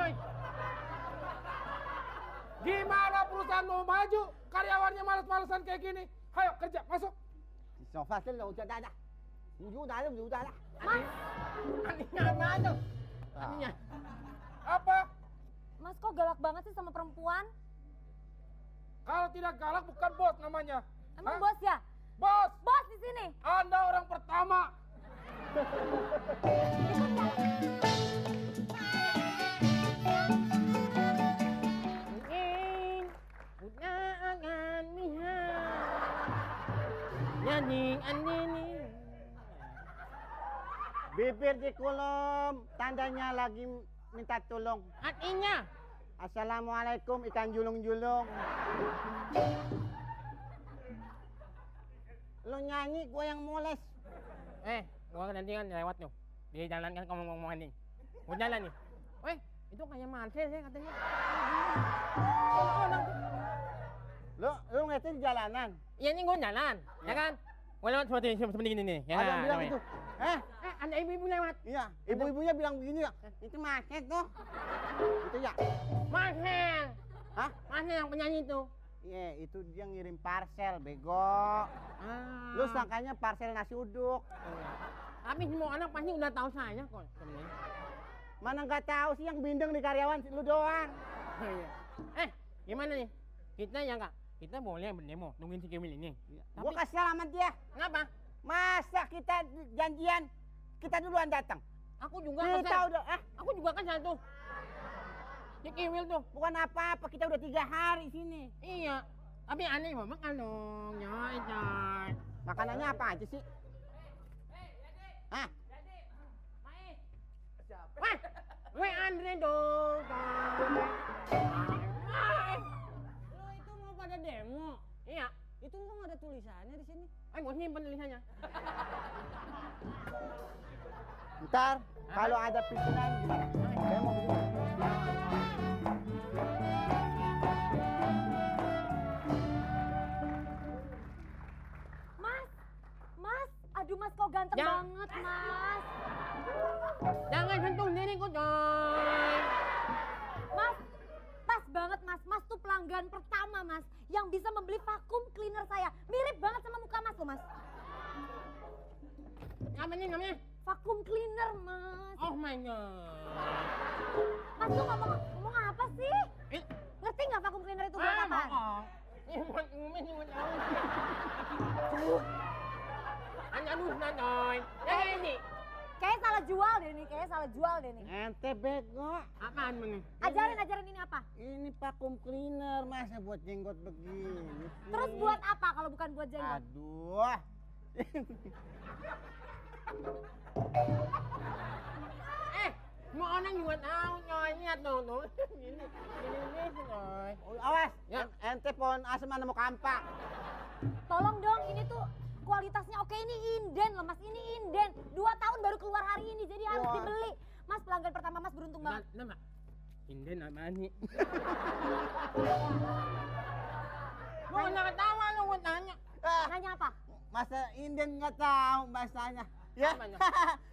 Nyoy. Gimana perusahaan mau maju? Karyawannya malas-malasan kayak gini. Ayo kerja, masuk. 想发生了，我叫大家，你就打就就打了。 Aninya apa tuh? Aninya. Apa? Mas kok galak banget sih sama perempuan? Kalau tidak galak bukan bos namanya. Emang Hah? bos ya? Bos, Bos di sini. Anda orang pertama. Undangan nyanyi andini. Bibir di kolom, tandanya lagi minta tolong. Artinya, Assalamualaikum ikan julung-julung. Lo nyanyi, gue yang moles. gua nanti kan lewat tuh. Di jalan kan ngomong-ngomongan nih. Gua jalan nih. Weh, itu kayak Marcel ya katanya. Lo ngeliatnya di jalanan. Iya nih gua jalan, ya kan? Gua lewat seperti ini nih. Ya, Ada yang bilang namanya. gitu. Ada ibu-ibu lewat. Iya, ibu-ibunya bilang begini ya. Itu Marcel tuh. Itu ya. Marcel. Hah? Marcel yang penyanyi itu. Iya, itu dia ngirim parcel, bego. Lu sangkanya parcel nasi uduk. Tapi semua anak pasti udah tahu saya kok. Mana nggak tahu sih yang bindeng di karyawan lu doang. Gimana nih? Kita ya kak, kita boleh berdemo, nungguin si Kemil ini. Gua kasih alamat dia. Kenapa? Masa kita janjian, kita duluan datang. Aku juga Kita kan. udah, Aku juga kan satu. Si Kemil tuh. bukan apa-apa, kita udah 3 hari sini. Iya. Tapi aneh mau makan dong. Nyoy. Makanannya apa aja sih? Hah? Wah, gue Andre dong. Lo itu mau pada demo? Iya. Itu kok ada tulisannya di sini? Gue simpen tulisannya. Ntar, kalau ada pikiran gimana? Saya mau begini. Mas, aduh mas kok ganteng Ya. banget mas. Jangan sentuh diriku, coy. Mas, pas banget mas. Mas tuh pelanggan pertama mas yang bisa membeli vakum cleaner saya. Mirip banget sama muka mas loh mas. Apa nih namanya? Vakum cleaner mas. Oh my god. Mas tuh ngomong apa sih? Eh, Ngerti nggak vakum cleaner itu buat apa? Ini buat umen, ini buat aus. Aduh, coy. Ya ini. Kayaknya salah jual deh nih. Ente bego. Apaan mana? Ajarin ini apa? Ini vacuum cleaner, masa buat jenggot begini sih? Terus buat apa kalau bukan buat jenggot? Aduh. Mau orang juga tahu, coy. Lihat dong, tuh. Ini, coy. Awas, Ya. ente pohon asem mana mau kampak. Tolong dong, ini tuh kualitasnya oke, ini inden loh mas, ini inden. 2 tahun baru keluar hari ini, jadi harus Wah. dibeli. Mas pelanggan pertama mas beruntung banget. Nama? Inden apaan nih? Lu nggak ketawa lu, gue tanya. Nanya apa? Masa inden nggak tahu bahasanya? Ya? Apanya?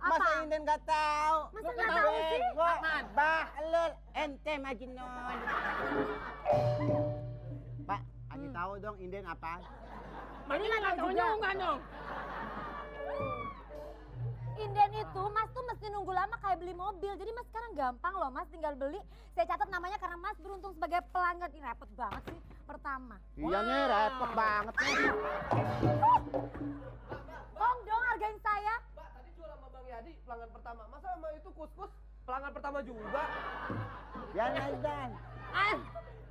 Masa Apa? inden nggak tahu? Masa Lu nggak ketawa, tahu sih? Bego, Apaan? bahlul, ente majnun. Pak, kasih tahu dong inden apa? Ini nggak tahu juga. juga dong. Inden itu mas tuh mesti nunggu lama kayak beli mobil. Jadi mas sekarang gampang loh mas, tinggal beli. Saya catat namanya karena mas beruntung sebagai pelanggan. Ini repot banget sih, pertama. Iya nih, repot banget nih. Tolong dong hargain saya. Mbak, tadi jual sama Bang Yadi pelanggan pertama. Masa sama itu kus-kus pelanggan pertama juga? Ya Nazdan.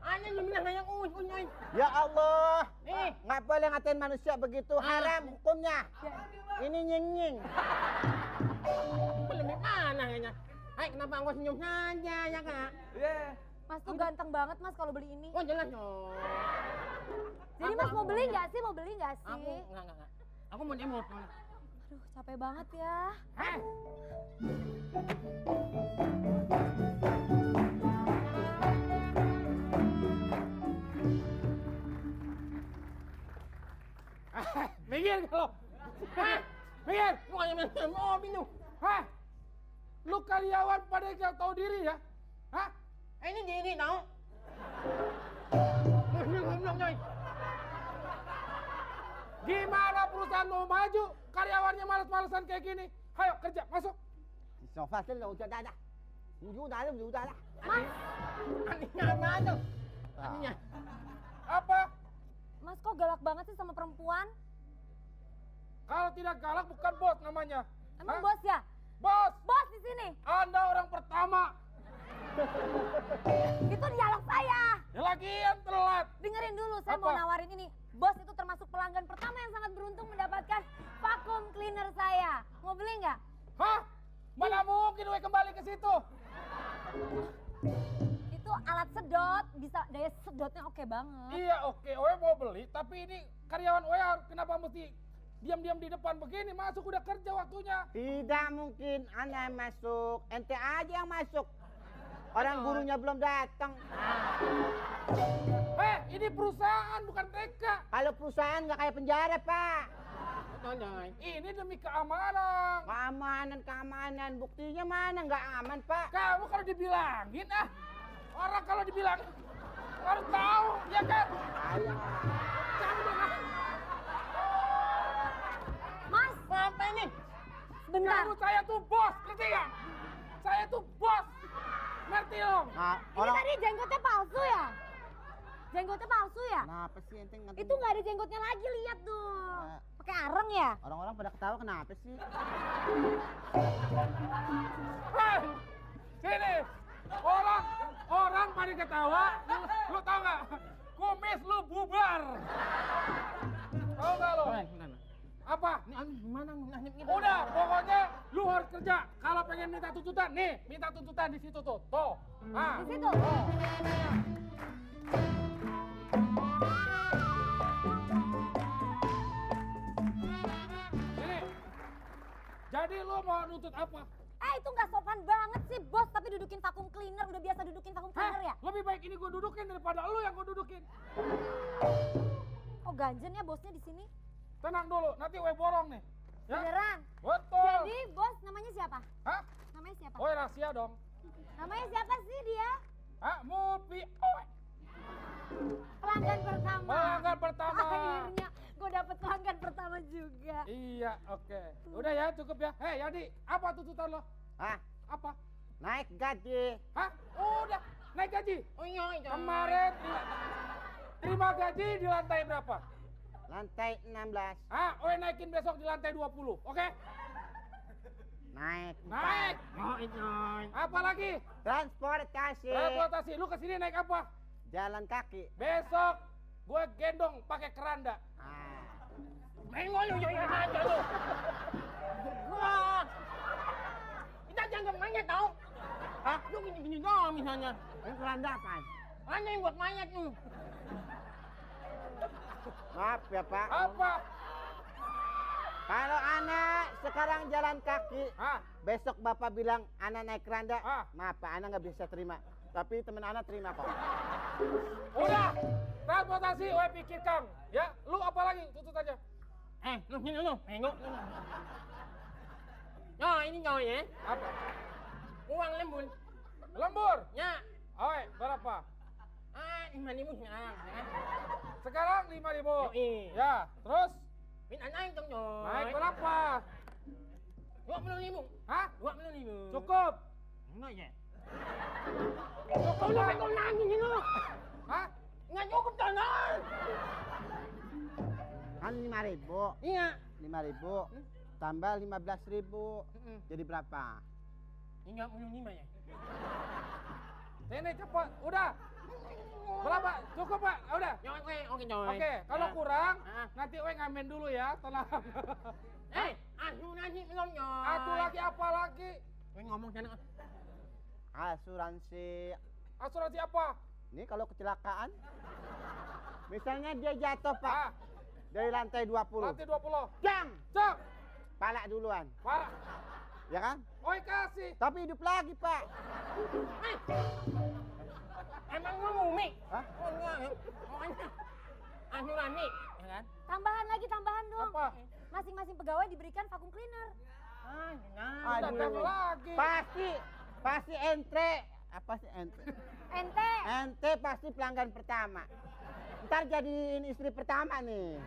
Aneh lu bilang kayak unyoy. Ya Allah. Nih. Nggak boleh ngatain manusia begitu, haram hukumnya. Ini nying-nying. Lebih mana kayaknya. Hai, kenapa aku senyum saja ya kak? Iya. Mas tuh ganteng banget mas kalau beli ini. Oh jelas dong. Jadi mas mau beli nggak sih? Mau beli nggak sih? Aku enggak. Aku mau demo. Aduh capek banget ya. Minggir kalau. Minggir. Lu kayak main mobil lu. Hah? Lu karyawan pada nggak tahu diri ya? Hah? Ini tau. Belum coy. Gimana perusahaan mau maju? Karyawannya malas-malasan kayak gini. Ayo kerja, masuk. Sofa sel lo udah dah. Udah dah. Aninya apa tuh? Aninya. Apa? Mas kok galak banget sih sama perempuan? Kalau tidak galak bukan bos namanya. Emang Hah? bos ya? Bos, Bos di sini. Anda orang pertama. Itu dialog saya. Ya lagian telat. Dengerin dulu, saya mau Apa? nawarin ini. Bos itu termasuk pelanggan pertama yang sangat beruntung mendapatkan vacuum cleaner saya. Mau beli nggak? Hah? Mana mungkin gue kembali ke situ? Itu alat sedot, bisa daya sedotnya oke banget. Iya oke, Oe mau beli, tapi ini karyawan Oe kenapa mesti diam-diam di depan begini? Masuk udah kerja waktunya. Tidak mungkin Anda yang masuk, ente aja yang masuk. Orang gurunya belum datang. Ini perusahaan bukan TK. Kalau perusahaan nggak kayak penjara, Pak. Coy. Ini demi keamanan. Keamanan. Buktinya mana nggak aman, Pak? Kamu kalau dibilangin orang kalau dibilang harus tahu, ya kan? Ayo. Kamu jangan. Mas, Apa ini? sebentar. Kamu saya tuh bos, ngerti nggak? Saya tuh bos, ngerti dong? Nah, Ini tadi jenggotnya palsu ya? Jenggotnya palsu ya? Kenapa sih ente ngerti? Itu nggak ada jenggotnya lagi, lihat tuh. Nah. Pakai areng ya? Orang-orang pada ketawa kenapa sih? Hei, sini. Orang pada ketawa. Lu tau nggak? Kumis lu bubar. Tahu nggak lo? Bentar. Apa? Ini Ani gimana nasib kita? Udah, pokoknya lu harus kerja. Kalau pengen minta tuntutan, nih, minta tuntutan di situ tuh. Tuh. Ah. Di situ. Sini. Jadi lu mau nuntut apa? Itu nggak sopan banget sih bos, tapi dudukin vacuum cleaner. Udah biasa dudukin vacuum cleaner ya? Lebih baik ini gue dudukin daripada lu yang gue dudukin. Oh ganjen ya bosnya di sini? Tenang dulu, nanti gue borong nih. Ya? Beneran? Betul. Jadi bos namanya siapa? Hah? Namanya siapa? Oh rahasia dong. Namanya siapa sih dia? Hah? Mupi. Oh. Pelanggan pertama. Pelanggan pertama. Akhirnya gue dapet pelanggan pertama juga. Iya, oke. Udah ya, cukup ya. Hei, Yadi, apa tuntutan lo? Hah? Apa? Naik gaji. Hah? Udah, naik gaji. Oh iya, coy. Kemarin terima gaji di lantai berapa? Lantai 16. Oe naikin besok di lantai 20, oke? Naik. Naik. Oh, coy. Apa lagi? Transportasi. Transportasi. Lu kesini naik apa? Jalan kaki. Besok gue gendong pakai keranda. Mengo lu joy aja lu. Wah. Kita jangan mayat tau. Hah? Lu gini-gini doang misalnya. Ini keranda apaan? Mana yang buat mayat lu? Maaf ya, Pak. Apa? Kalau anak sekarang jalan kaki, Hah? besok Bapak bilang anak naik keranda, Ah. maaf Pak, anak nggak bisa terima. Tapi temen anak terima kok. Udah. Transportasi gue pikirkan. Ya, lu apa lagi tuntutannya? Lu sini lu. Mengo. Nah, ini coy ya. Apa? Uang lembur. Lembur. Ya. Oe, berapa? 5.000 sekarang. Ya. Sekarang 5.000. Yoi. Ya, terus Minta naik dong coy. naik berapa? 20.000. Hah? 20.000. Cukup. Enggak ya? Cukup Lu nggak? kau nangis ini lu. Hah? Nggak cukup coy. Kan 5.000, Iya. 5.000 tambah 15.000, jadi berapa? 35 ya. Sini cepat. Udah. Berapa? Cukup, Pak? Udah. Ya, oke coy. Oke, kalau Ya. kurang Ah. nanti Oe ngamen dulu ya, tenang. Asuransi belum coy. Atu lagi apa lagi? Gue ngomong sana. Asuransi. Asuransi apa? Ini kalau kecelakaan, misalnya dia jatuh Pak Ah, dari lantai 20, lantai 20. jang, Cek. pala duluan, Parah. ya kan? Oe kasih. Tapi hidup lagi Pak. Emang lu mumi? Hah? Oh enggak. Pokoknya asuransi, ya kan? Tambahan dong. Apa? Masing-masing pegawai diberikan vacuum cleaner. Nah. Datang Aduh. lagi. Pasti ente Apa sih ente? Ente. Ente pasti pelanggan pertama. Ntar jadiin istri pertama nih.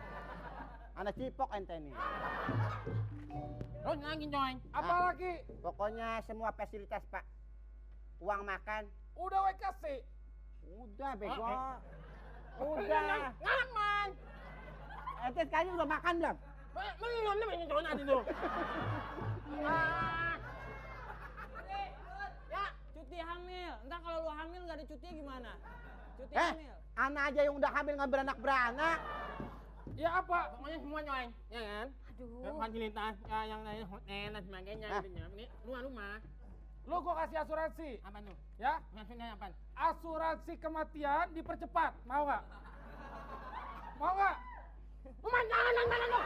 Anak cipok ente nih. Terus lagi coy. Apalagi? Pokoknya semua fasilitas Pak. Uang makan. Udah we kasih. Udah bego. Udah. Udah. Ngalak man. Ente sekarang udah makan belum? Belum nih ini coy nanti tuh. Ya, cuti hamil. Entar kalau lu hamil nggak ada cuti gimana? Cuti Eh, hamil. anak aja yang udah hamil nggak beranak-beranak. Ya apa? Pokoknya semua coy, ya kan? Aduh. Fasilitas yang lain hotel dan sebagainya Ah. gitu ya. Ini rumah. Lu gua kasih asuransi. Apa tuh? Ya, Maksudnya apa? asuransi kematian dipercepat. Mau nggak? Mau nggak? Rumah jangan lu.